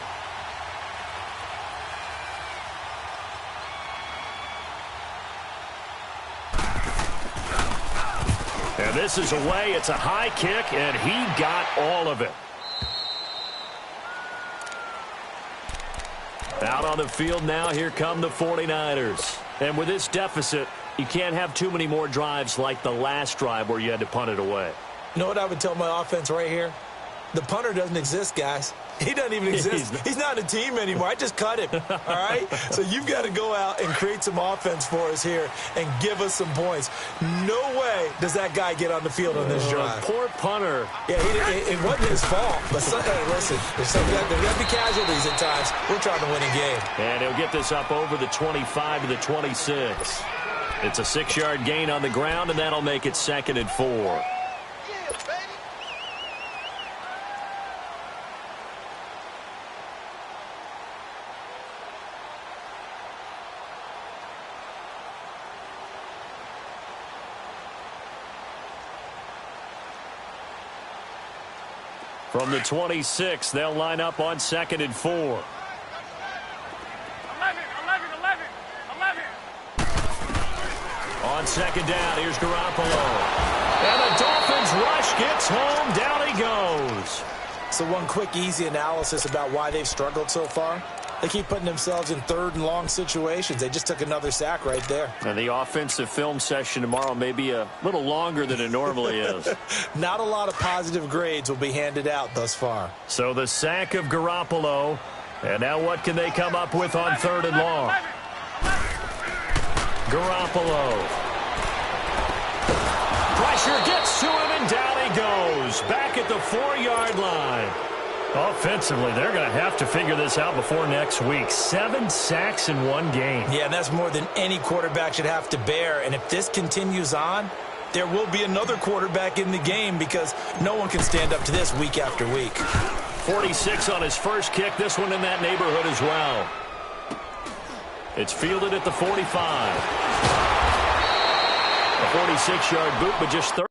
Speaker 1: And this is away. It's a high kick, and he got all of it. Out on the field now, here come the 49ers. And with this deficit, you can't have too many more drives like the last drive where you had to punt it away.
Speaker 2: You know what I would tell my offense right here? The punter doesn't exist, guys. He doesn't even exist. He's not a team anymore. I just cut him, all right? So you've got to go out and create some offense for us here and give us some points. No way does that guy get on the field on this drive.
Speaker 1: Poor punter.
Speaker 2: Yeah, it wasn't his fault. But hey, listen, there's got to be casualties at times. We're trying to win a game.
Speaker 1: And he'll get this up over the 25 to the 26. It's a 6-yard gain on the ground, and that'll make it 2nd and 4. From the 26, they'll line up on 2nd and 4.
Speaker 3: 11.
Speaker 1: On 2nd down, here's Garoppolo. And the Dolphins rush gets home. Down he goes.
Speaker 2: So one quick, easy analysis about why they've struggled so far. They keep putting themselves in third and long situations. They just took another sack right there.
Speaker 1: And the offensive film session tomorrow may be a little longer than it normally is.
Speaker 2: Not a lot of positive grades will be handed out thus far.
Speaker 1: So the sack of Garoppolo. And now what can they come up with on third and long? Garoppolo. Pressure gets to him, and down he goes. Back at the 4-yard line. Offensively, they're going to have to figure this out before next week. 7 sacks in one game.
Speaker 2: Yeah, and that's more than any quarterback should have to bear. And if this continues on, there will be another quarterback in the game because no one can stand up to this week after week.
Speaker 1: 46 on his first kick. This one in that neighborhood as well. It's fielded at the 45. A 46-yard boot, but just 30.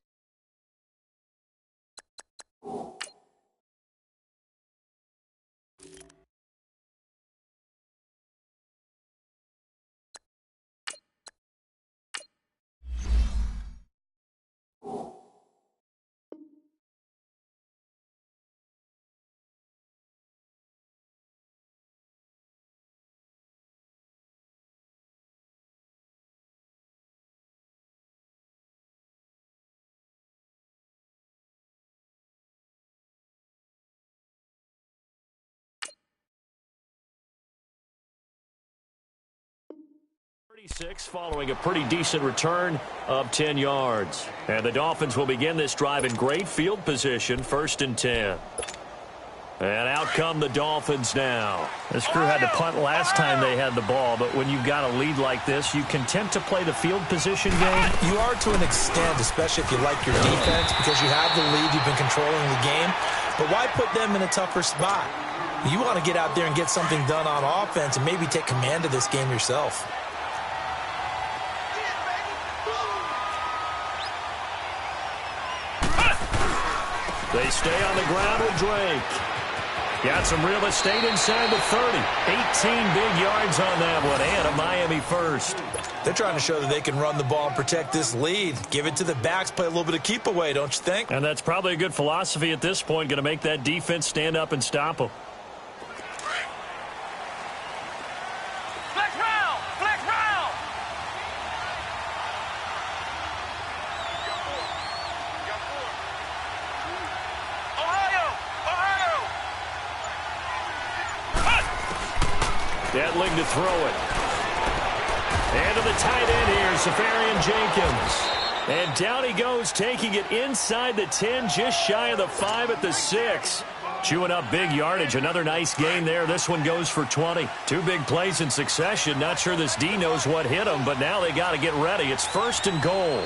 Speaker 1: Following a pretty decent return of 10 yards. And the Dolphins will begin this drive in great field position, 1st and 10. And out come the Dolphins now. This crew had to punt last time they had the ball, but when you've got a lead like this, you content to play the field position game?
Speaker 2: You are to an extent, especially if you like your defense, because you have the lead, you've been controlling the game. But why put them in a tougher spot? You want to get out there and get something done on offense and maybe take command of this game yourself.
Speaker 1: They stay on the ground with Drake. Got some real estate inside the 30. 18 big yards on that one, and a Miami first.
Speaker 2: They're trying to show that they can run the ball and protect this lead. Give it to the backs, play a little bit of keep away, don't you think?
Speaker 1: And that's probably a good philosophy at this point, going to make that defense stand up and stop them. Edling to throw it. And to the tight end here, Safarian Jenkins. And down he goes, taking it inside the 10, just shy of the 5 at the 6. Chewing up big yardage. Another nice gain there. This one goes for 20. 2 big plays in succession. Not sure this D knows what hit him, but now they got to get ready. It's 1st and goal.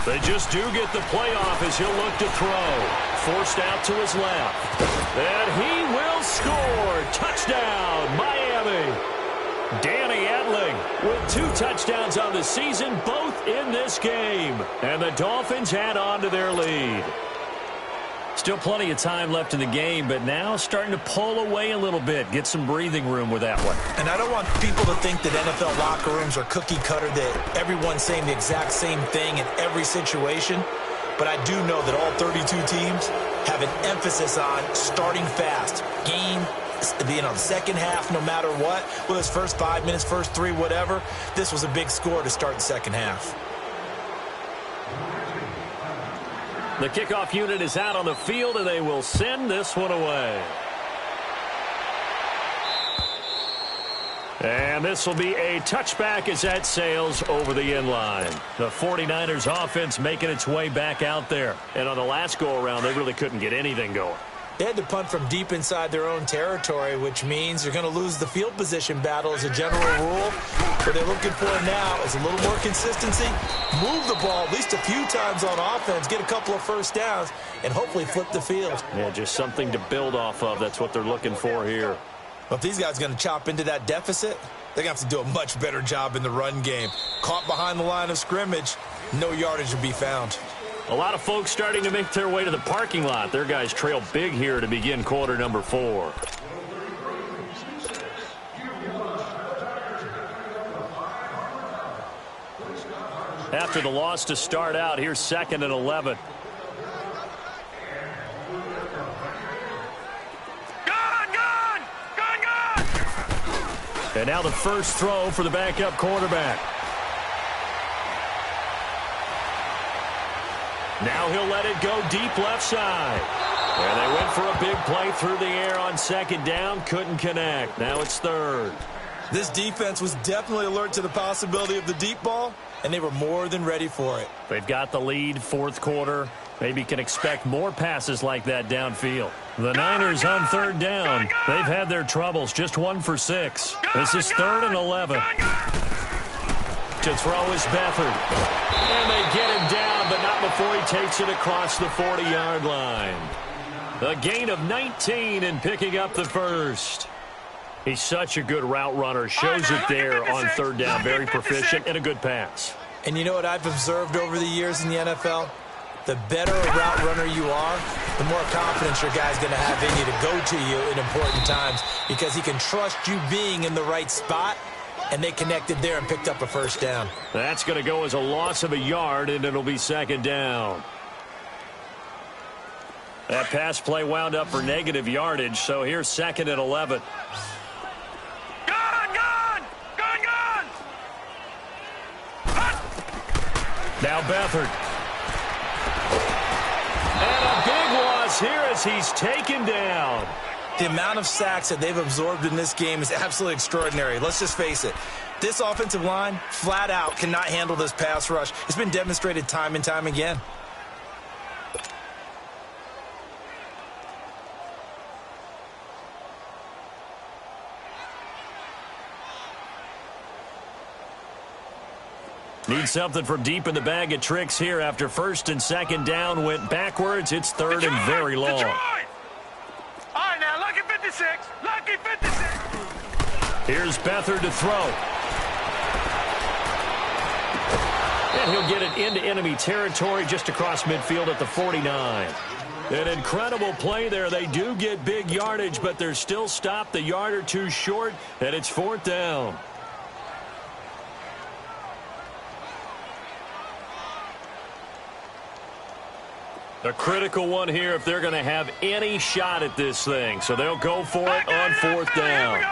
Speaker 1: They just do get the playoff as he'll look to throw. Forced out to his left. And he will score. Touchdown, Miami. Danny Edling with 2 touchdowns on the season, both in this game. And the Dolphins add on to their lead. Still plenty of time left in the game, but now starting to pull away a little bit. Get some breathing room with that one.
Speaker 2: And I don't want people to think that NFL locker rooms are cookie cutter, that everyone's saying the exact same thing in every situation. But I do know that all 32 teams have an emphasis on starting fast. Game, the second half, no matter what. Whether it's first 5 minutes, first 3, whatever. This was a big score to start the second half.
Speaker 1: The kickoff unit is out on the field, and they will send this one away. And this will be a touchback as that sails over the end line. The 49ers offense making its way back out there. And on the last go-around, they really couldn't get anything going.
Speaker 2: They had to punt from deep inside their own territory, which means they're going to lose the field position battle as a general rule. What they're looking for now is a little more consistency, move the ball at least a few times on offense, get a couple of first downs, and hopefully flip the field.
Speaker 1: Yeah, just something to build off of. That's what they're looking for here.
Speaker 2: Well, if these guys are going to chop into that deficit, they're going to have to do a much better job in the run game. Caught behind the line of scrimmage, no yardage to be found.
Speaker 1: A lot of folks starting to make their way to the parking lot. Their guys trail big here to begin quarter number 4. After the loss to start out, here's 2nd and 11. And now the first throw for the backup quarterback. Now he'll let it go deep left side. And they went for a big play through the air on 2nd down. Couldn't connect. Now it's 3rd.
Speaker 2: This defense was definitely alert to the possibility of the deep ball, and they were more than ready for it.
Speaker 1: They've got the lead, 4th quarter. Maybe can expect more passes like that downfield. The Niners on 3rd down. They've had their troubles, just 1 for 6. This is 3rd and 11. To throw is Beathard. And they get him down, but not before he takes it across the 40-yard line. A gain of 19 and picking up the first. He's such a good route runner. Shows it there on 3rd down. Very proficient and a good pass.
Speaker 2: And you know what I've observed over the years in the NFL? The better a route runner you are, the more confidence your guy's going to have in you to go to you in important times because he can trust you being in the right spot, and they connected there and picked up a first down.
Speaker 1: That's going to go as a loss of a yard, and it'll be 2nd down. That pass play wound up for negative yardage, so here's 2nd and 11. Now Beathard. And a big loss here as he's taken down.
Speaker 2: The amount of sacks that they've absorbed in this game is absolutely extraordinary. Let's just face it. This offensive line, flat out, cannot handle this pass rush. It's been demonstrated time and time again.
Speaker 1: Need something from deep in the bag of tricks here after 1st and 2nd down went backwards. It's 3rd and very long.
Speaker 3: Detroit. All right, now, lucky 56. Lucky 56.
Speaker 1: Here's Beathard to throw. And he'll get it into enemy territory just across midfield at the 49. An incredible play there. They do get big yardage, but they're still stopped a yard or two short, and it's 4th down. A critical one here if they're going to have any shot at this thing. So they'll go for it on 4th down.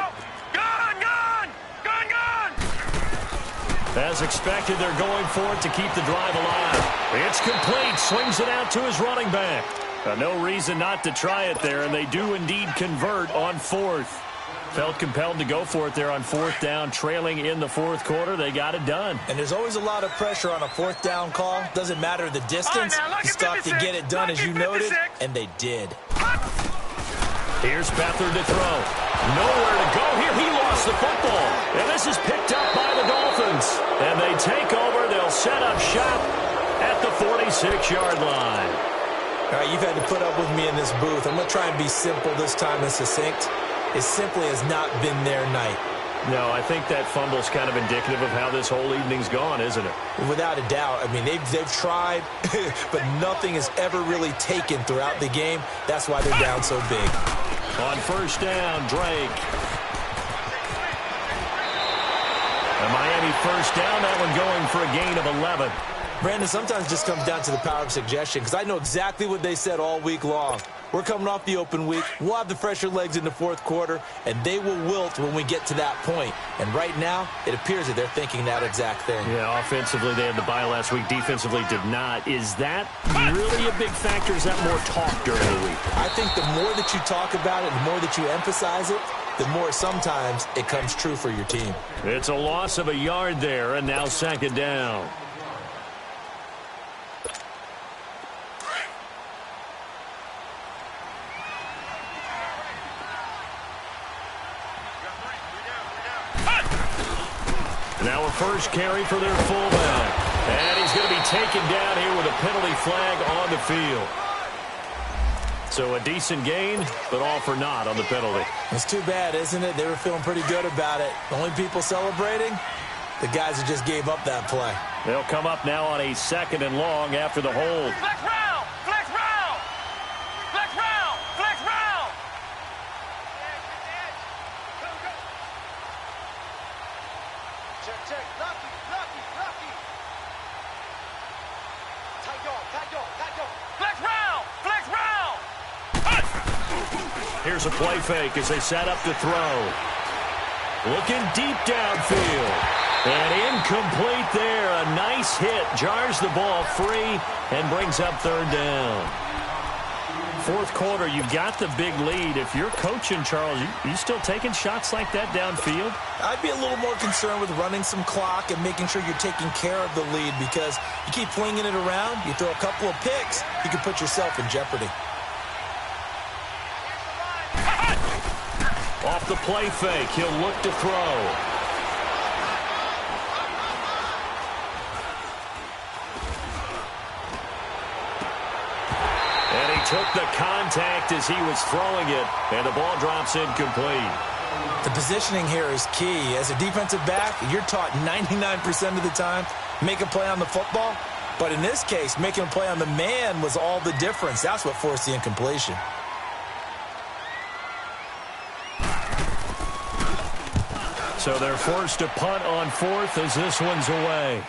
Speaker 1: As expected, they're going for it to keep the drive alive. It's complete. Swings it out to his running back. No reason not to try it there, and they do indeed convert on 4th. Felt compelled to go for it there on 4th down, trailing in the 4th quarter. They got it done.
Speaker 2: And there's always a lot of pressure on a 4th down call. Doesn't matter the distance. You stop to get it done, as you noted, and they did.
Speaker 1: Here's Beathard to throw. Nowhere to go here. He lost the football. And this is picked up by the Dolphins. And they take over. They'll set up shop at the 46-yard line.
Speaker 2: All right, you've had to put up with me in this booth. I'm going to try and be simple this time and succinct. It simply has not been their night.
Speaker 1: No, I think that fumble's kind of indicative of how this whole evening's gone, isn't it?
Speaker 2: Without a doubt. I mean, they've tried, but nothing has ever really taken throughout the game. That's why they're down so big.
Speaker 1: On 1st down, Drake. A Miami 1st down, that one going for a gain of 11.
Speaker 2: Brandon, sometimes it just comes down to the power of suggestion, because I know exactly what they said all week long. We're coming off the open week. We'll have the fresher legs in the 4th quarter, and they will wilt when we get to that point. And right now, it appears that they're thinking that exact thing.
Speaker 1: Yeah, offensively, they had the bye last week. Defensively, did not. Is that really a big factor? Is that more talk during the week?
Speaker 2: I think the more that you talk about it, the more that you emphasize it, the more sometimes it comes true for your team.
Speaker 1: It's a loss of a yard there, and now 2nd down. Now a first carry for their fullback. And he's going to be taken down here with a penalty flag on the field. So a decent gain, but all for naught on the penalty.
Speaker 2: It's too bad, isn't it? They were feeling pretty good about it. The only people celebrating, the guys who just gave up that play.
Speaker 1: They'll come up now on a 2nd and long after the hold.
Speaker 3: Flex round! Flex round! Flex round! Flex round! Check, check. Lucky, lucky, lucky. Flex round! Flex round!
Speaker 1: Here's a play fake as they set up to throw. Looking deep downfield. And incomplete there. A nice hit. Jars the ball free and brings up third down. Fourth quarter, you've got the big lead. If you're coaching, Charles, you still taking shots like that downfield?
Speaker 2: I'd be a little more concerned with running some clock and making sure you're taking care of the lead, because you keep flinging it around, you throw a couple of picks, you can put yourself in jeopardy.
Speaker 1: Off the play fake, he'll look to throw. And he took the contact as he was throwing it, and the ball drops incomplete.
Speaker 2: The positioning here is key. As a defensive back, you're taught 99% of the time, make a play on the football. But in this case, making a play on the man was all the difference. That's what forced the incompletion.
Speaker 1: So they're forced to punt on fourth as this one's away.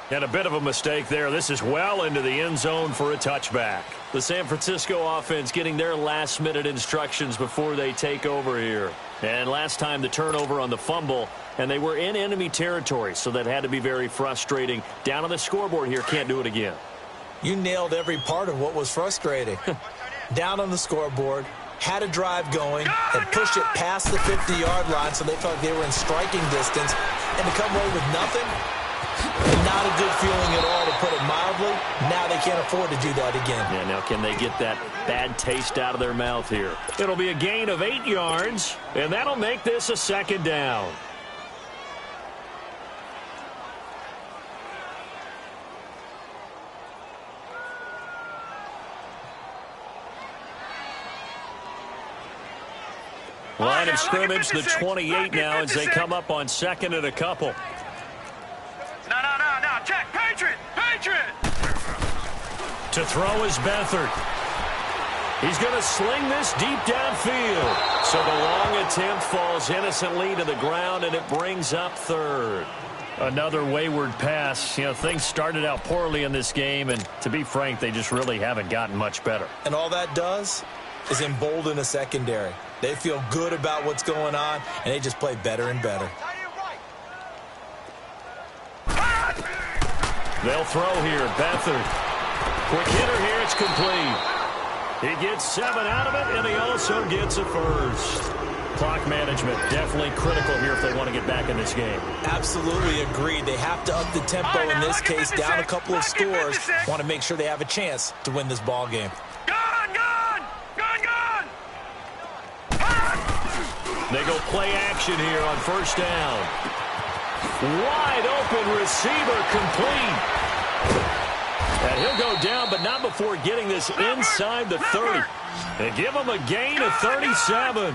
Speaker 1: And a bit of a mistake there. This is well into the end zone for a touchback. The San Francisco offense getting their last-minute instructions before they take over here. And last time the turnover on the fumble, and they were in enemy territory, so that had to be very frustrating. Down on the scoreboard here, can't do it again.
Speaker 2: You nailed every part of what was frustrating. Down on the scoreboard, had a drive going, had pushed it past the 50-yard line, so they felt like they were in striking distance, and to come away with nothing, not a good feeling at all, to put it mildly. Now they can't afford to do that again.
Speaker 1: Yeah, now can they get that bad taste out of their mouth here? It'll be a gain of 8 yards, and that'll make this a second down. Line of scrimmage, the 28 now, as they come up on second and a couple.
Speaker 3: No. Check. Patriot!
Speaker 1: To throw is Beathard. He's going to sling this deep downfield. So the long attempt falls innocently to the ground, and it brings up third. Another wayward pass. You know, things started out poorly in this game, and to be frank, they just really haven't gotten much better.
Speaker 2: And all that does is embolden a secondary. They feel good about what's going on, and they just play better and better.
Speaker 1: They'll throw here. Beathard. Quick hitter here. It's complete. He gets 7 out of it, and he also gets a first. Clock management definitely critical here if they want to get back in this game.
Speaker 2: Absolutely agreed. They have to up the tempo in this case, down a couple of scores. Want to make sure they have a chance to win this ball game.
Speaker 1: They go play action here on first down. Wide open receiver, complete. And he'll go down, but not before getting this inside the 30. And give them a gain of 37.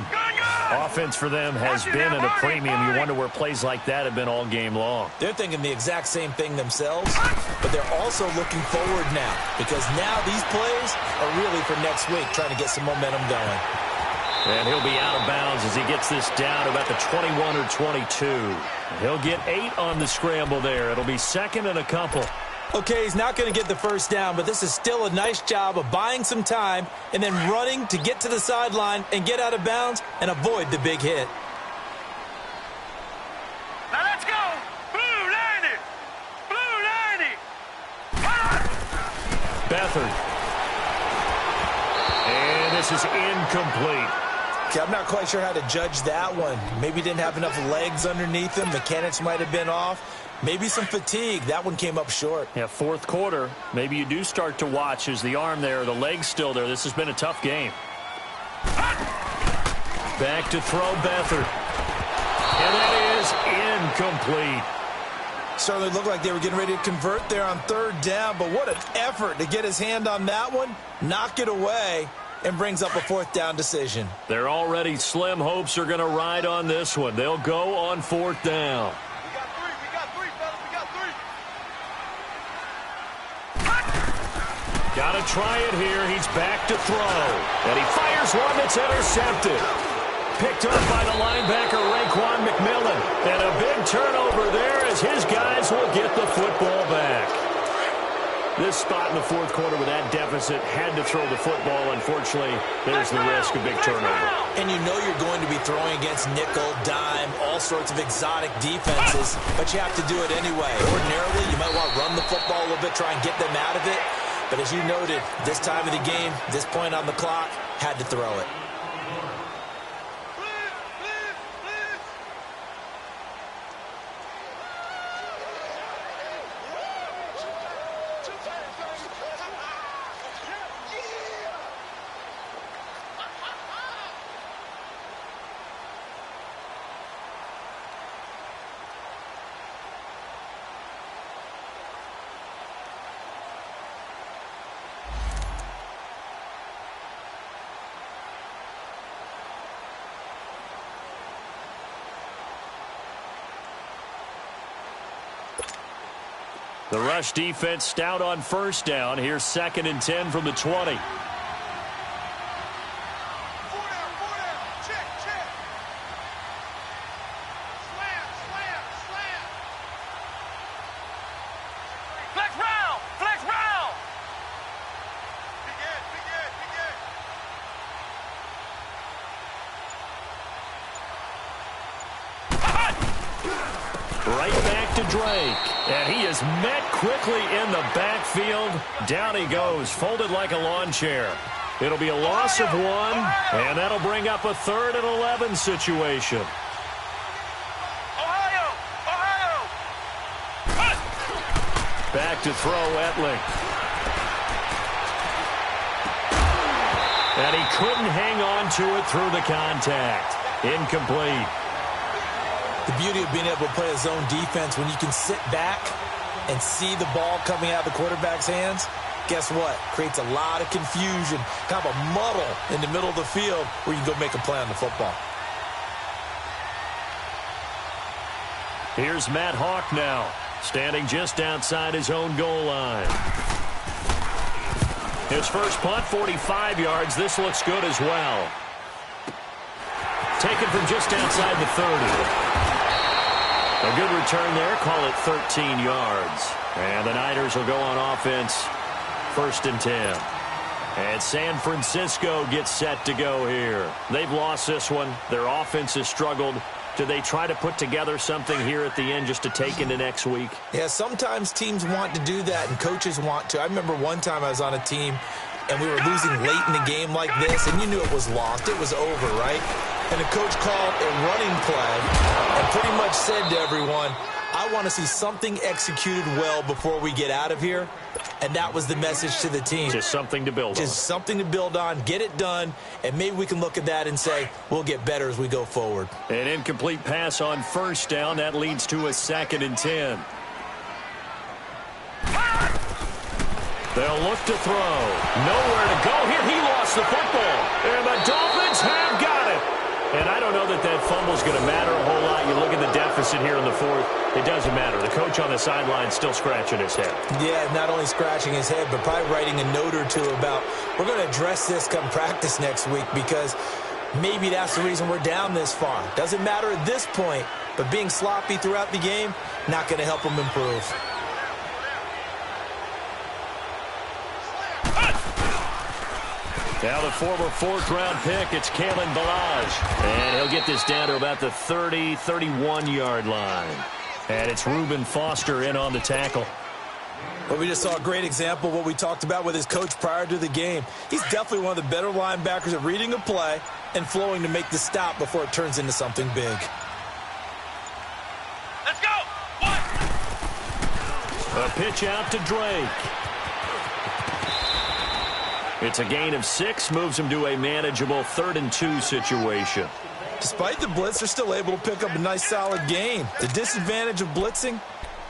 Speaker 1: Offense for them has been at a premium. You wonder where plays like that have been all game long.
Speaker 2: They're thinking the exact same thing themselves, but they're also looking forward now, because now these plays are really for next week, trying to get some momentum going.
Speaker 1: And he'll be out of bounds as he gets this down to about the 21 or 22. He'll get 8 on the scramble there. It'll be second and a couple.
Speaker 2: Okay, he's not going to get the first down, but this is still a nice job of buying some time and then running to get to the sideline and get out of bounds and avoid the big hit.
Speaker 3: Now let's go. Blue 90. Blue 90.
Speaker 1: Beathard. And this is incomplete.
Speaker 2: Okay, I'm not quite sure how to judge that one. Maybe didn't have enough legs underneath him. Mechanics might have been off. Maybe some fatigue. That one came up short.
Speaker 1: Yeah, fourth quarter. Maybe you do start to watch as the arm there, the leg's still there. This has been a tough game. Back to throw Beathard. And that is incomplete.
Speaker 2: Certainly looked like they were getting ready to convert there on third down, but what an effort to get his hand on that one, knock it away, and brings up a fourth down decision.
Speaker 1: Their already slim hopes are going to ride on this one. They'll go on fourth down. Got to try it here. He's back to throw. And he fires one that's intercepted. Picked up by the linebacker, Raekwon McMillan. And a big turnover there as his guys will get the football back. This spot in the fourth quarter with that deficit, had to throw the football. Unfortunately, there's the risk of big turnover.
Speaker 2: And you know you're going to be throwing against nickel, dime, all sorts of exotic defenses, but you have to do it anyway. Ordinarily, you might want to run the football a little bit, try and get them out of it. But as you noted, this time of the game, this point on the clock, had to throw it.
Speaker 1: The rush defense stout on first down. Here's 2nd and 10 from the 20. Right back to Drake. And he is met quickly in the backfield. Down he goes, folded like a lawn chair. It'll be a loss of 1, and that'll bring up a 3rd and 11 situation. Back to throw Etling. And he couldn't hang on to it through the contact. Incomplete.
Speaker 2: The beauty of being able to play a zone defense when you can sit back and see the ball coming out of the quarterback's hands, guess what? Creates a lot of confusion, kind of a muddle in the middle of the field where you can go make a play on the football.
Speaker 1: Here's Matt Hawk now, standing just outside his own goal line. His first punt, 45 yards. This looks good as well. Taken from just outside the 30. A good return there. Call it 13 yards. And the Niners will go on offense. 1st and 10. And San Francisco gets set to go here. They've lost this one. Their offense has struggled. Do they try to put together something here at the end just to take into next week?
Speaker 2: Yeah, sometimes teams want to do that and coaches want to. I remember one time I was on a team and we were losing late in the game like this, and you knew it was lost. It was over, right? And the coach called a running play and pretty much said to everyone, I want to see something executed well before we get out of here. And that was the message to the team.
Speaker 1: Just something to build on.
Speaker 2: Just something to build on, get it done, and maybe we can look at that and say, we'll get better as we go forward.
Speaker 1: An incomplete pass on 1st down. That leads to a 2nd and 10. They'll look to throw. Nowhere to go here. He lost the football. And the Dolphins have got it. And I don't know that that fumble's going to matter a whole lot. You look at the deficit here in the 4th. It doesn't matter. The coach on the sideline still scratching his head.
Speaker 2: Yeah, not only scratching his head, but probably writing a note or two about, we're going to address this come practice next week, because maybe that's the reason we're down this far. Doesn't matter at this point, but being sloppy throughout the game, not going to help him improve.
Speaker 1: Now the former 4th-round pick, it's Kalen Ballage. And he'll get this down to about the 30, 31-yard line. And it's Reuben Foster in on the tackle.
Speaker 2: Well, we just saw a great example of what we talked about with his coach prior to the game. He's definitely one of the better linebackers at reading a play and flowing to make the stop before it turns into something big.
Speaker 3: Let's go!
Speaker 1: A pitch out to Drake. It's a gain of 6, moves him to a manageable 3rd and 2 situation.
Speaker 2: Despite the blitz, they're still able to pick up a nice solid gain. The disadvantage of blitzing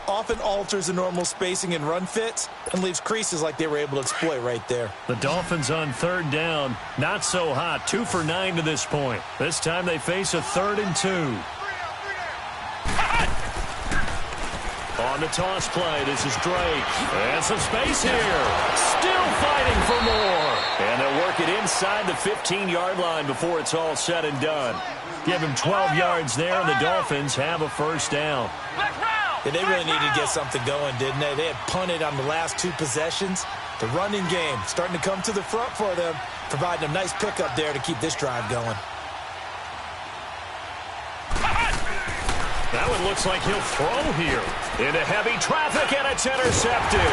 Speaker 2: often alters the normal spacing and run fits and leaves creases like they were able to exploit right there.
Speaker 1: The Dolphins on 3rd down, not so hot, 2 for 9 to this point. This time they face a 3rd and 2. On the toss play, this is Drake. And some space here. Still fighting for more. And they'll work it inside the 15-yard line before it's all said and done. Give him 12 yards there, and the Dolphins have a 1st down.
Speaker 3: Flex round!
Speaker 2: Yeah, they really needed to get something going, didn't they? They had punted on the last 2 possessions. The running game starting to come to the front for them, providing a nice pickup there to keep this drive going.
Speaker 1: Now it looks like he'll throw here. Into heavy traffic, and it's intercepted.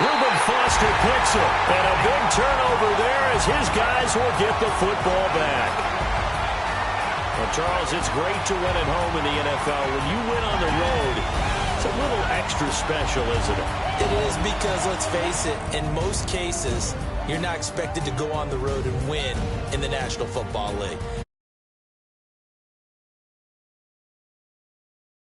Speaker 1: Reuben Foster picks it, and a big turnover there as his guys will get the football back. Well, Charles, it's great to win at home in the NFL. When you win on the road, it's a little extra special, isn't it?
Speaker 2: It is, because, let's face it, in most cases, you're not expected to go on the road and win in the National Football League.